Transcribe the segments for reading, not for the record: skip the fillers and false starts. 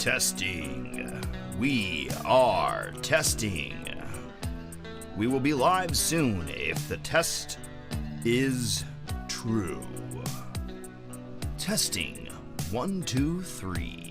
Testing. We are testing. We will be live soon if the test is true. Testing. 1, 2, 3.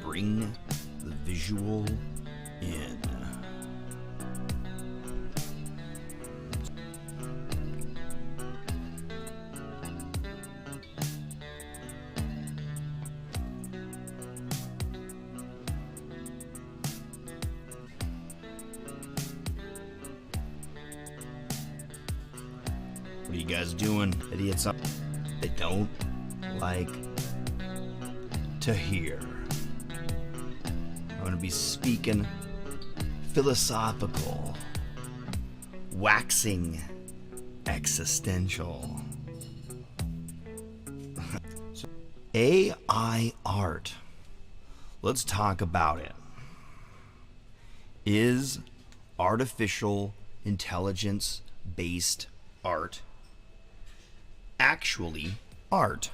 Bring the visual in. What are you guys doing, idiots? They don't like to hear. I'm going to be speaking philosophical, waxing existential. So, AI art. Let's talk about it. Is artificial intelligence based art actually art?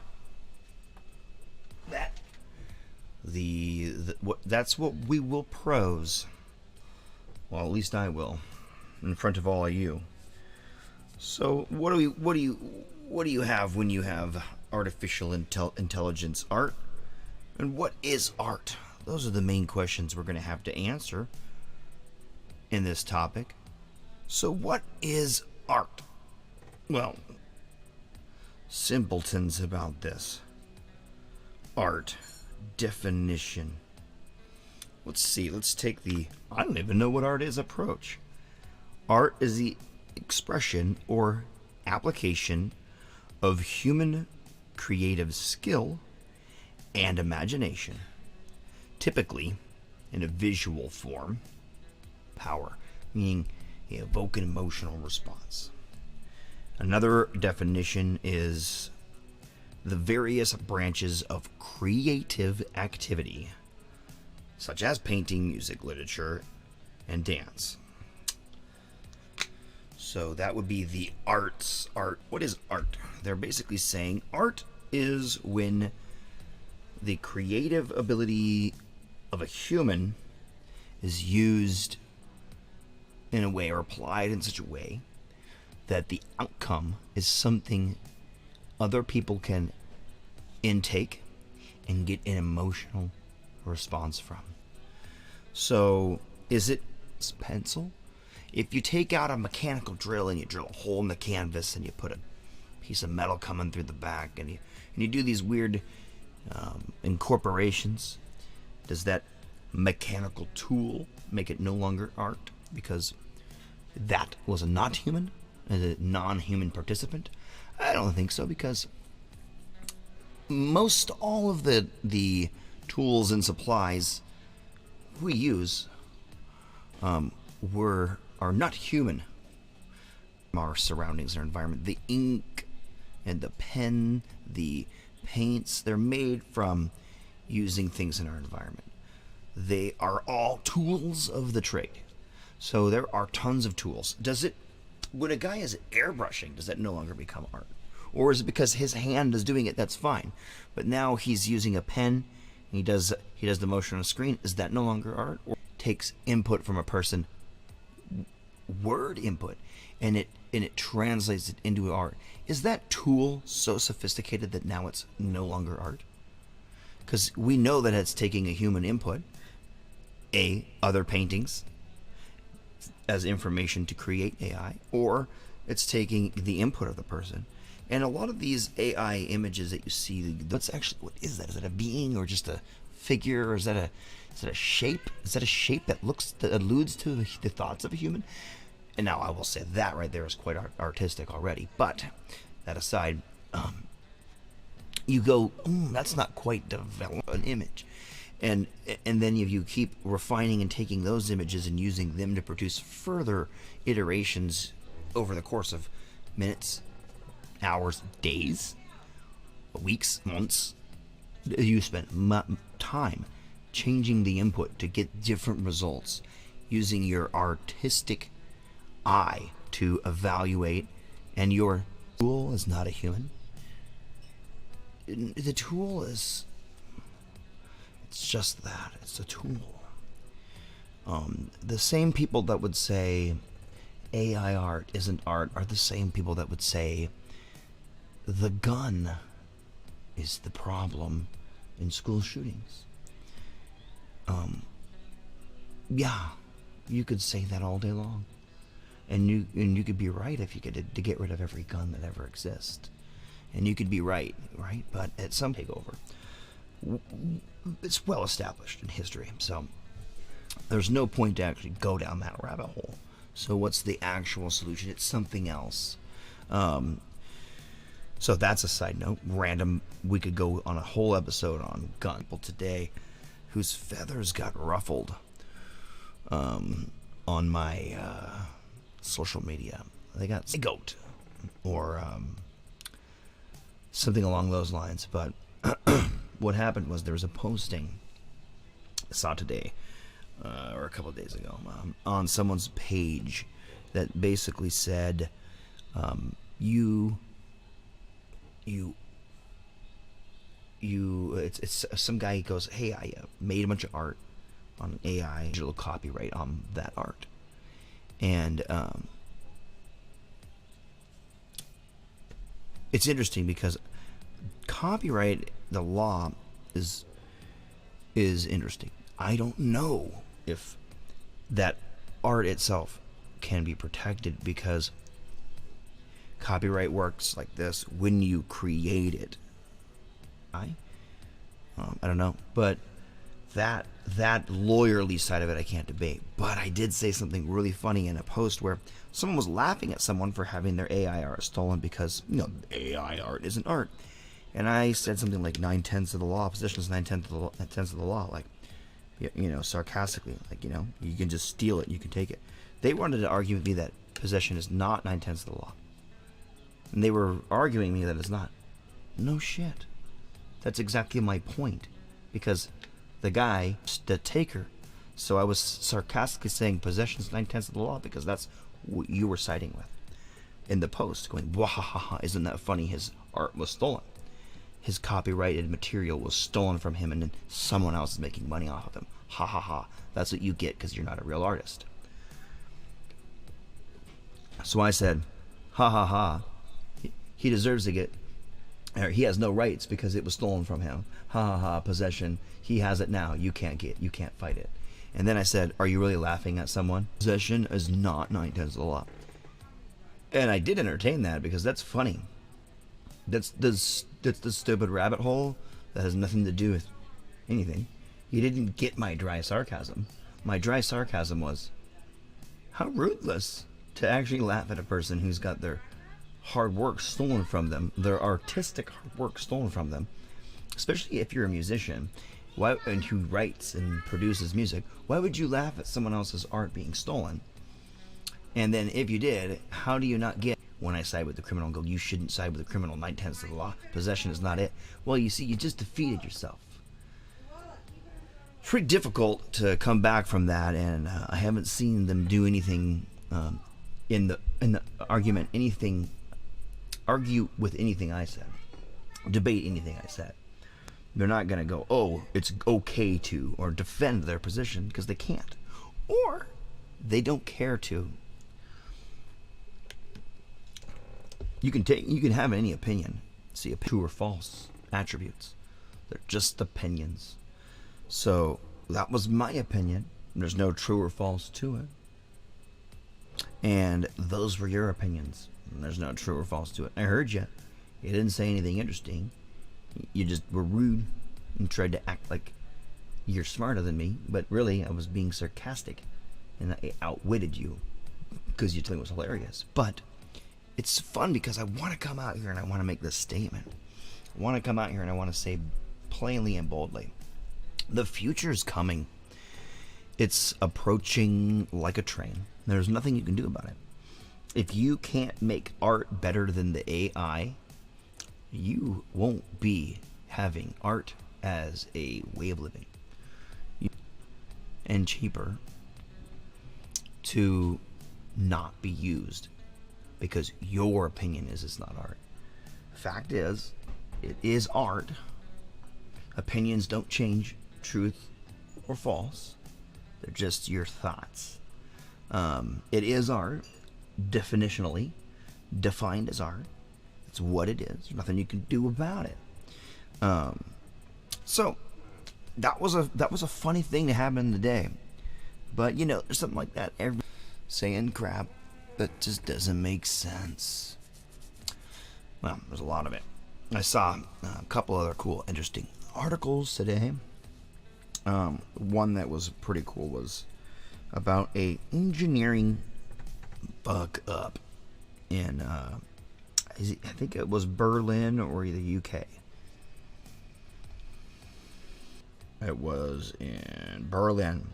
That's what we will prose. Well, at least I will, in front of all of you. So, what do you have when you have artificial intelligence art? And what is art? Those are the main questions we're going to have to answer. in this topic. So what is art? Well, simpletons about this. Art definition. Let's see, let's take the I don't even know what art is approach. Art is the expression or application of human creative skill and imagination, typically in a visual form. Power, meaning evoke an emotional response. Another definition is the various branches of creative activity, such as painting, music, literature, and dance. So that would be the arts. Art. What is art? They're basically saying art is when the creative ability of a human is used in a way or applied in such a way that the outcome is something other people can intake and get an emotional response from. So, is it pencil? If you take out a mechanical drill and you drill a hole in the canvas and you put a piece of metal coming through the back and you do these weird incorporations, does that mechanical tool make it no longer art because that was not human, as a non-human participant? I don't think so, because most all of the tools and supplies we use are not human. Our surroundings, our environment, the ink and the pen, the paints, they're made from using things in our environment. They are all tools of the trade. So there are tons of tools. When a guy is airbrushing, does that no longer become art? Or is it because his hand is doing it? That's fine. But now he's using a pen, and he does the motion on a screen. Is that no longer art? Or takes input from a person, word input, and it translates it into art. Is that tool so sophisticated that now it's no longer art? Because we know that it's taking a human input, other paintings, as information to create AI, or it's taking the input of the person. And a lot of these AI images that you see, what is that? Is that a being or just a figure, or is that a shape? Is that a shape that alludes to the thoughts of a human? And now I will say that right there is quite artistic already. But that aside, you go, that's not quite develop an image. And then if you keep refining and taking those images and using them to produce further iterations over the course of minutes, hours, days, weeks, months, you spend time changing the input to get different results, using your artistic eye to evaluate, and your tool is not a human. The tool is... it's just that. It's a tool. The same people that would say AI art isn't art are the same people that would say the gun is the problem in school shootings. Yeah, you could say that all day long. And you could be right if you could to get rid of every gun that ever exists. And you could be right? But at some takeover, it's well established in history, so there's no point to actually go down that rabbit hole. So what's the actual solution? It's something else. So that's a side note. Random. We could go on a whole episode on gun people today whose feathers got ruffled on my social media. They got a goat or something along those lines. But what happened was there was a posting I saw today or a couple of days ago on someone's page that basically said it's some guy goes, hey, I made a bunch of art on AI, digital copyright on that art, and it's interesting because copyright, the law is interesting. I don't know if that art itself can be protected because copyright works like this when you create it. I don't know, but that lawyerly side of it I can't debate. But I did say something really funny in a post where someone was laughing at someone for having their AI art stolen because, AI art isn't art. And I said something like 9/10 of the law, possession is 9/10 of the law, like, sarcastically, like, you can just steal it, you can take it. They wanted to argue with me that possession is not 9/10 of the law. And they were arguing me that it's not. No shit. That's exactly my point. Because the guy, the taker, so I was sarcastically saying possession is 9/10 of the law because that's what you were siding with in the post, going, wahahaha, isn't that funny? His art was stolen. His copyrighted material was stolen from him, and then someone else is making money off of him. Ha ha ha. That's what you get because you're not a real artist. So I said, ha ha ha. He deserves to get, or he has no rights because it was stolen from him. Ha ha ha. Possession. He has it now. You can't fight it. And then I said, are you really laughing at someone? Possession is not 9/10 of the law. And I did entertain that because that's funny. That's the stupid rabbit hole that has nothing to do with anything. You didn't get my dry sarcasm. My dry sarcasm was, how ruthless to actually laugh at a person who's got their hard work stolen from them, their artistic hard work stolen from them, especially if you're a musician and who writes and produces music. Why would you laugh at someone else's art being stolen? And then if you did, how do you not get when I side with the criminal and go, you shouldn't side with the criminal, 9/10 of the law, possession is not it? Well, you see, you just defeated yourself. It's pretty difficult to come back from that, and I haven't seen them do anything in the argument, argue with anything I said, debate anything I said. They're not going to go, oh, it's okay to, or defend their position, because they can't. Or they don't care to. You can have any opinion. See, true or false attributes. They're just opinions. So that was my opinion. There's no true or false to it. And those were your opinions. And there's no true or false to it. I heard you. You didn't say anything interesting. You just were rude and tried to act like you're smarter than me. But really, I was being sarcastic. And I outwitted you because you told me it was hilarious. But it's fun because I want to come out here and I want to make this statement. I want to come out here and I want to say plainly and boldly, the future is coming. It's approaching like a train. There's nothing you can do about it. If you can't make art better than the AI, you won't be having art as a way of living. And cheaper to not be used because your opinion is it's not art. Fact is, it is art. Opinions don't change truth or false. They're just your thoughts. It is art, definitionally defined as art. It's what it is. There's nothing you can do about it. So that was a funny thing to happen today. But there's something like that every saying crap that just doesn't make sense. Well, there's a lot of it. I saw a couple other cool, interesting articles today. One that was pretty cool was about a engineering bug up in I think it was Berlin or the UK. It was in Berlin.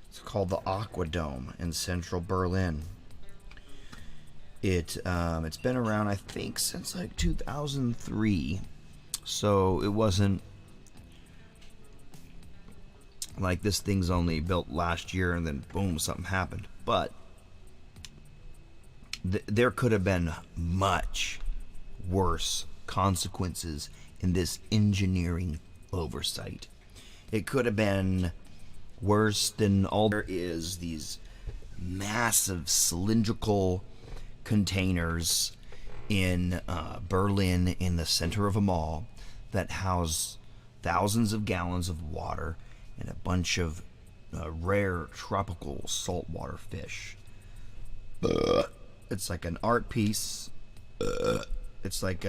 It's called the Aquadome in central Berlin. It's been around, I think, since like 2003. So it wasn't like this thing's only built last year and then boom, something happened. But there could have been much worse consequences in this engineering oversight. It could have been worse than all. There is these massive cylindrical containers in Berlin in the center of a mall that house thousands of gallons of water and a bunch of rare tropical saltwater fish. It's like an art piece. It's like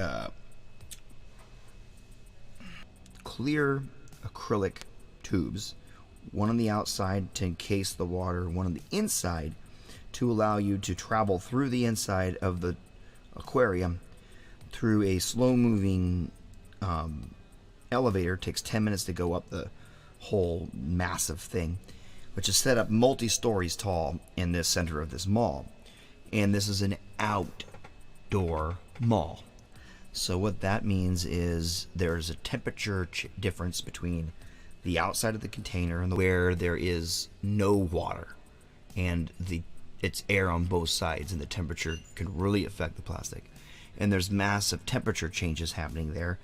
clear acrylic tubes, one on the outside to encase the water, one on the inside to allow you to travel through the inside of the aquarium through a slow-moving elevator. It takes 10 minutes to go up the whole massive thing, which is set up multi-stories tall in the center of this mall. And this is an outdoor mall. So what that means is there's a temperature difference between the outside of the container and where there is no water, and it's air on both sides, and the temperature can really affect the plastic. And there's massive temperature changes happening there.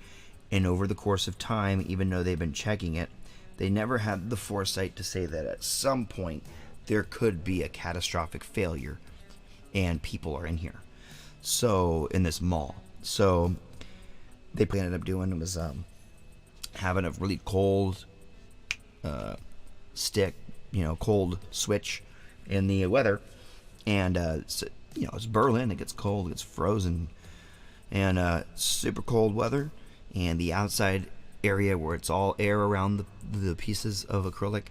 And over the course of time, even though they've been checking it, they never had the foresight to say that at some point there could be a catastrophic failure and people are in here. So, in this mall. So, they ended up doing was having a really cold stick, cold switch in the weather. And, it's Berlin, it gets cold, it gets frozen, and super cold weather. And the outside area where it's all air around the pieces of acrylic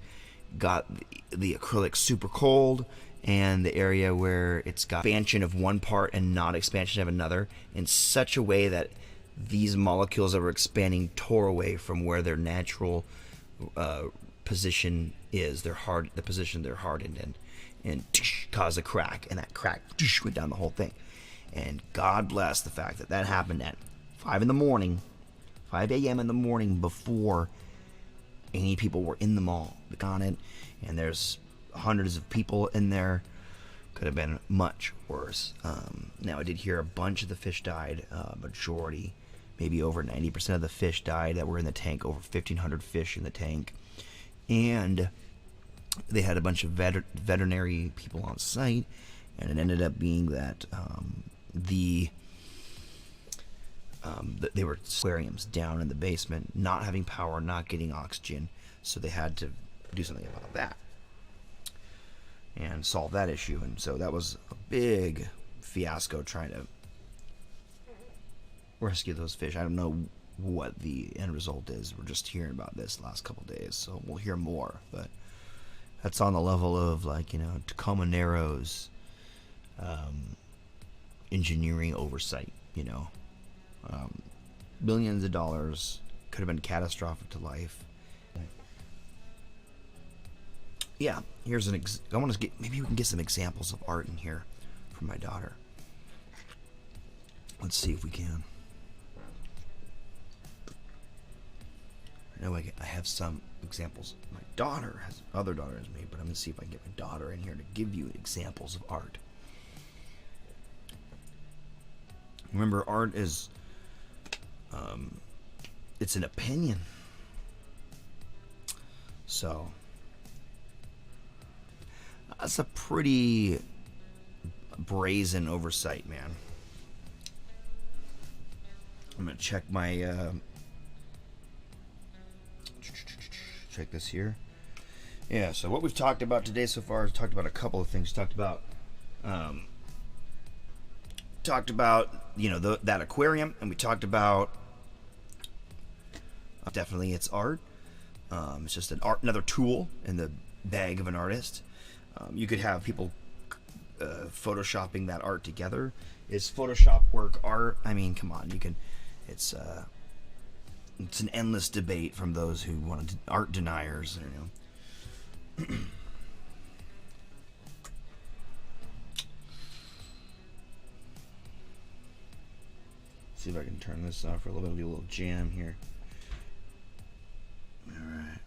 got the acrylic super cold, and the area where it's got expansion of one part and not expansion of another in such a way that these molecules that were expanding tore away from where their natural position is. The position they're hardened in, and caused a crack, and that crack went down the whole thing. And God bless the fact that that happened at 5 a.m. in the morning, before any people were in the mall on it. And there's hundreds of people in there. Could have been much worse. Now, I did hear a bunch of the fish died. Majority, maybe over 90% of the fish died that were in the tank. Over 1,500 fish in the tank. And they had a bunch of veterinary people on site. And it ended up being that they were aquariums down in the basement, not having power, not getting oxygen. So they had to do something about that and solve that issue. And so that was a big fiasco trying to rescue those fish. I don't know what the end result is. We're just hearing about this the last couple of days, so we'll hear more. But that's on the level of, like, Tacoma Narrows engineering oversight. Billions of dollars, could have been catastrophic to life. Yeah, here's I want to get, maybe we can get some examples of art in here from my daughter. Let's see if we can. I know I have some examples my daughter has, other daughter has made, but I'm going to see if I can get my daughter in here to give you examples of art. Remember, art is, it's an opinion. So, that's a pretty brazen oversight, man. I'm going to check my, check this here. Yeah, so what we've talked about today so far is talked about a couple of things. Talked about that aquarium, and we talked about definitely it's art. It's just another tool in the bag of an artist. You could have people photoshopping that art together. Is Photoshop work art? I mean, come on, you can. It's an endless debate from those who want to, art deniers. See if I can turn this off for a little bit. It'll be a little jam here. All right.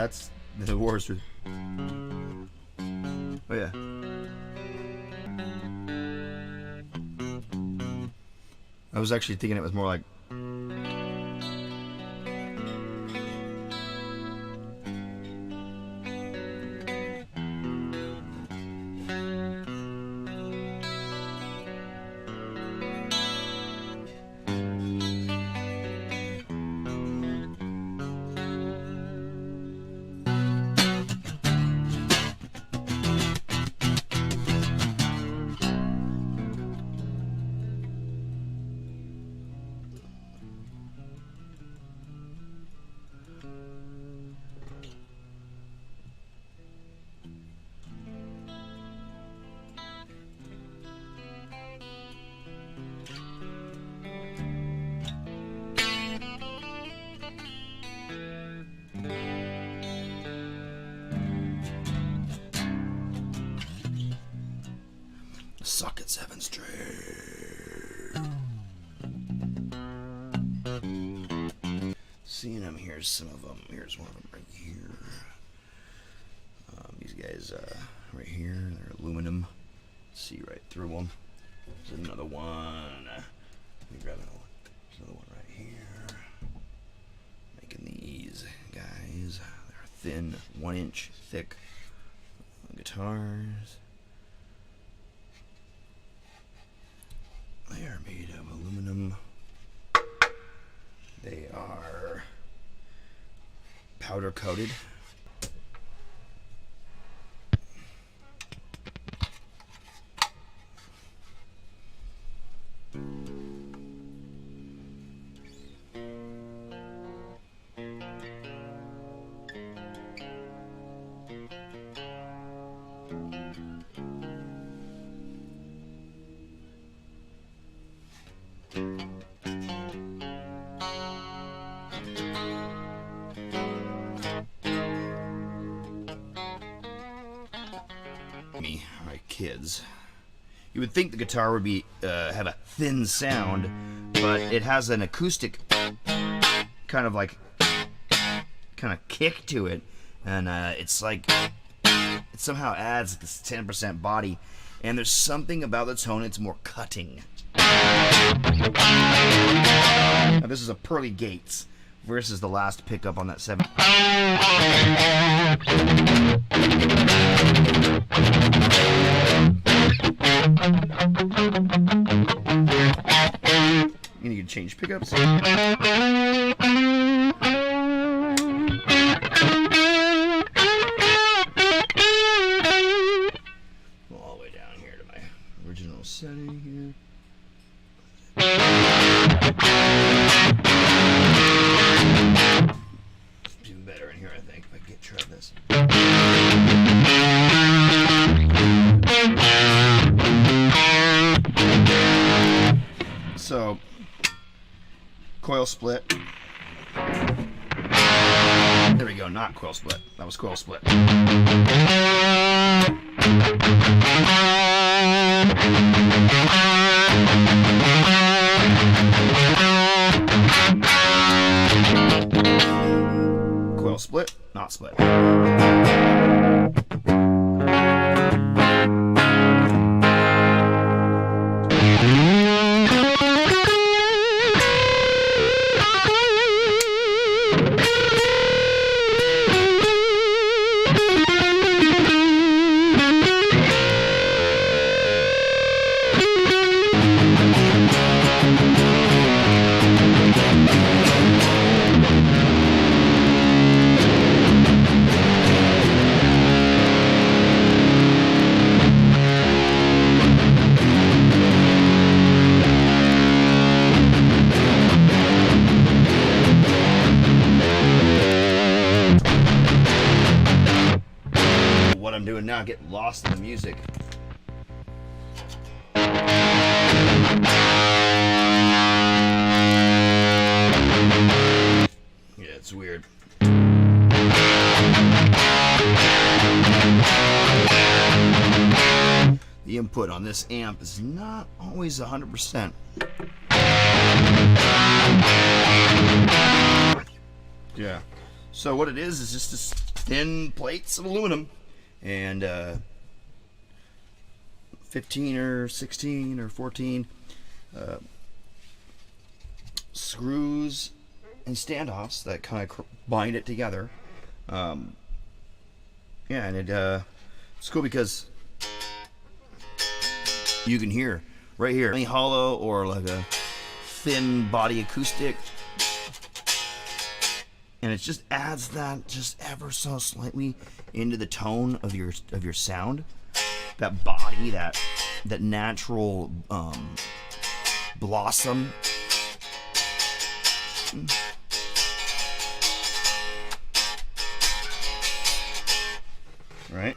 That's the worst. Oh yeah. I was actually thinking it was more like. Suck at 7 string. Seeing them, here's some of them. Here's one of them right here. These guys right here, they're aluminum. See right through them. There's another one. Let me grab another one. There's another one right here. Making these guys. They're thin, 1 inch thick guitars. They are made of aluminum. They are powder coated. My kids. You would think the guitar would be have a thin sound, but it has an acoustic kind of kick to it, and it's like it somehow adds this 10% body, and there's something about the tone it's more cutting. Now this is a Pearly Gates versus the last pickup on that 7. You need to change pickups. All the way down here to my original setting here. It's even better in here, I think, if I can try this. So, coil split. There we go, not coil split. That was coil split. Coil split, not split. What I'm doing now, get lost in the music. Yeah, it's weird. The input on this amp is not always 100%. Yeah. So what it is just this thin plates of aluminum, and 15 or 16 or 14 screws and standoffs that kind of bind it together. Yeah, and it's cool because you can hear right here any hollow or like a thin body acoustic, and it just adds that just ever so slightly into the tone of your sound. That body, that natural blossom. Right?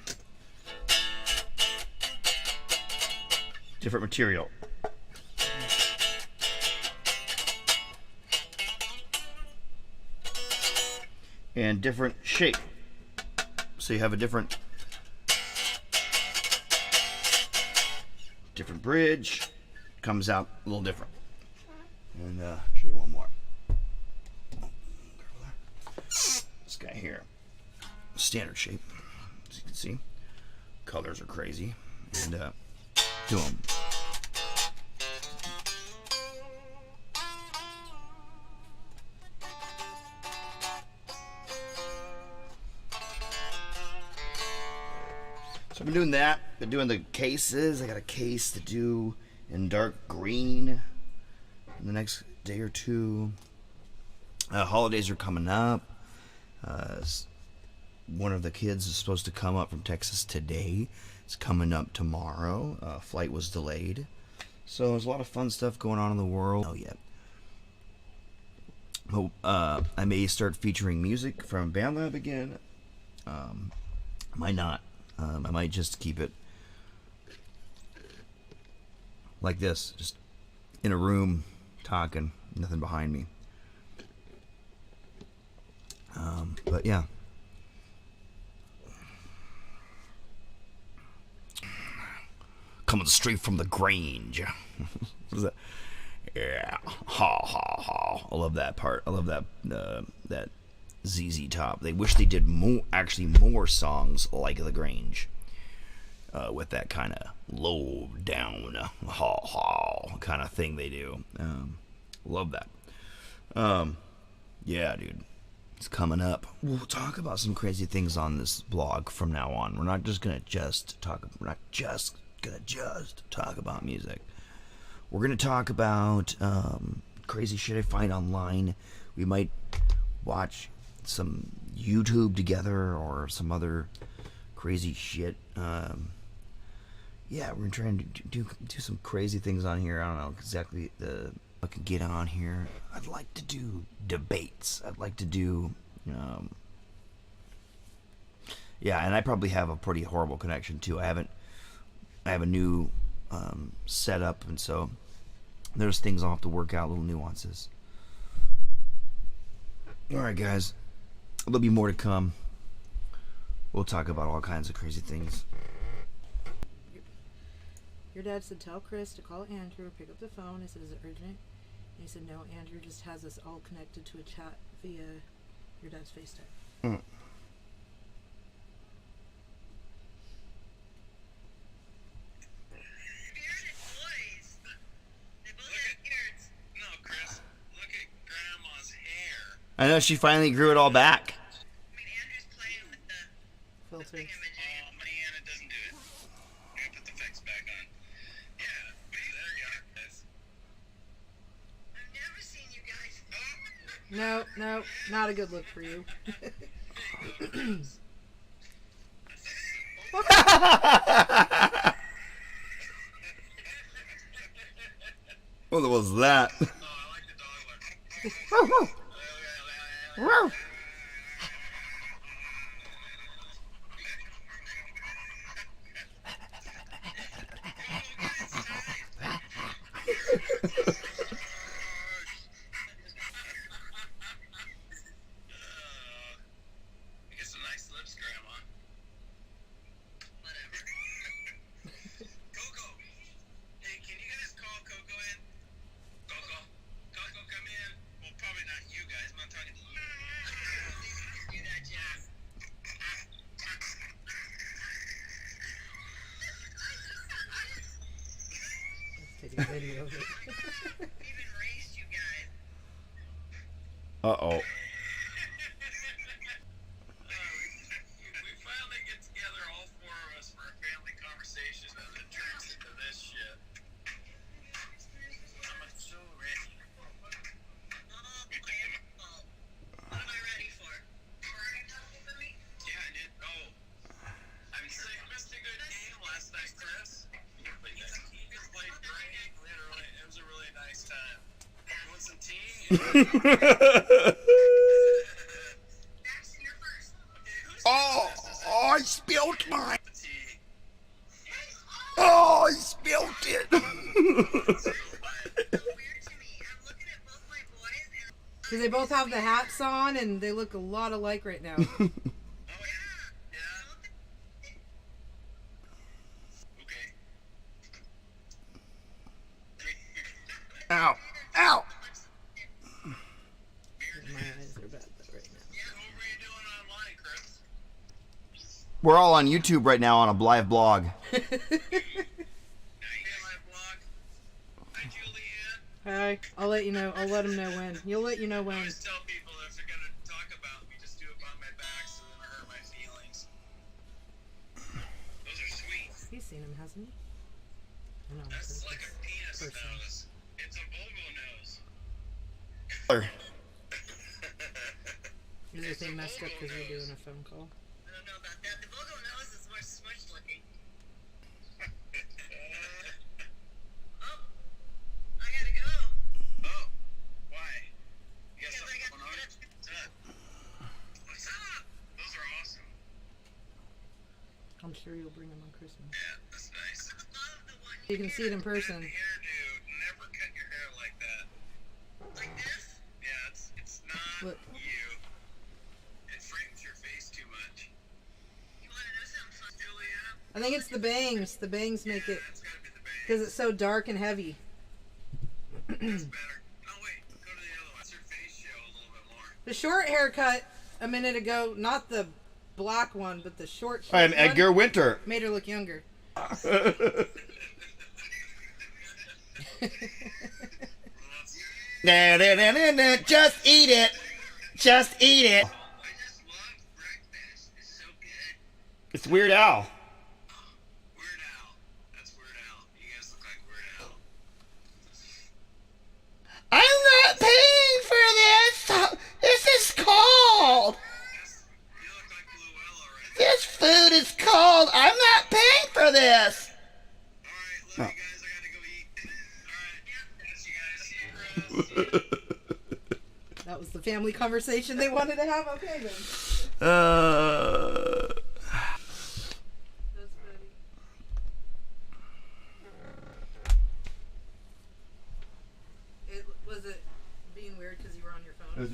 Different material. And different shape. So you have a different bridge. Comes out a little different. And show you one more. This guy here. Standard shape. As you can see. Colors are crazy. And do them. So I've been doing that. Been doing the cases. I got a case to do in dark green in the next day or two. Holidays are coming up. One of the kids is supposed to come up from Texas today. It's coming up tomorrow. Flight was delayed. So there's a lot of fun stuff going on in the world. Oh, yeah. I may start featuring music from BandLab again. Might not. I might just keep it like this, just in a room talking, nothing behind me. But yeah. Coming straight from the Grange. What is that? Yeah, ha ha ha. I love that part. I love that that ZZ Top. They wish they did more songs like the Grange, with that kind of low down ha ha kind of thing they do. Love that. Yeah, dude, it's coming up. We'll talk about some crazy things on this blog from now on. We're not just gonna talk about music. We're gonna talk about crazy shit I find online. We might watch some YouTube together or some other crazy shit. Yeah, we're trying to do some crazy things on here. I don't know exactly I could get on here. I'd like to do debates. I'd like to do yeah, and I probably have a pretty horrible connection too. I have a new setup, and so there's things I'll have to work out, little nuances. Alright, guys. There'll be more to come. We'll talk about all kinds of crazy things. Your dad said, tell Chris to call Andrew, pick up the phone. I said, is it urgent? And he said, no, Andrew just has us all connected to a chat via your dad's FaceTime. I know she finally grew it all back. I mean, Andrew's playing with the Filters. image. Oh, man, it doesn't do it. I'm gonna put the effects back on. Yeah, there you are, guys. I've never seen you guys. No, not a good look for you. What was that? Oh, I like the dog look. You get some nice lips, Grandma. Whatever. Coco. Hey, can you guys call Coco in? Coco. Coco, come in. Well, probably not you guys. I'm not talking to you. Do that, Jeff. Uh-oh. We finally get together, all four of us, for a family conversation, and it turns into this shit. I'm so ready. What am I ready for? Yeah, I did. Oh. I'm sick. Missed a good game last night, Chris. You played great. It was a really nice time. You want some tea? Oh, I spilled mine. Oh, I spilled it. Because they both have the hats on and they look a lot alike right now. Ow. Ow. My eyes are bad right now. We're all on YouTube right now on a live blog. Hi. I'll let you know. I'll let them know when. You'll let you know I when. always tell people if they're going to talk about me, just do it behind my back so they don't hurt my feelings. Those are sweet. He's seen him, hasn't he? I know. That's like a penis person. nose. It's a Bobo nose. Is this thing messed up because we're doing a phone call? I don't know about that. The Bobo nose is more smushed looking. Oh, I gotta go. Oh, why? Because I got what's up? What's up? Those are awesome. I'm sure you'll bring him on Christmas. Yeah, that's nice. You can see it in person. Hairdo, never cut your hair like that. Like this? Yeah, it's not Look. you. It frames your face too much. You want to know something fun, Julia? I think it's the bangs. The bangs make it It's gotta be the bang. because it's so dark and heavy. That's better. Oh wait, go to the other one. Let's your face show a little bit more. The short haircut a minute ago, not the black one, but the short I'm one, Edgar Winter. made her look younger. Just eat it. Just eat it. I just love breakfast. It's so good. It's Weird Al. Weird Al. That's Weird Al. You guys look like Weird Al. I'm not paying for this. This is cold. You look like Bluella right now. This food is cold. I'm not paying for this. Alright, love you guys. I gotta go eat. Alright, yeah. Thanks, you guys. See you, Chris. That was the family conversation they wanted to have. Okay then.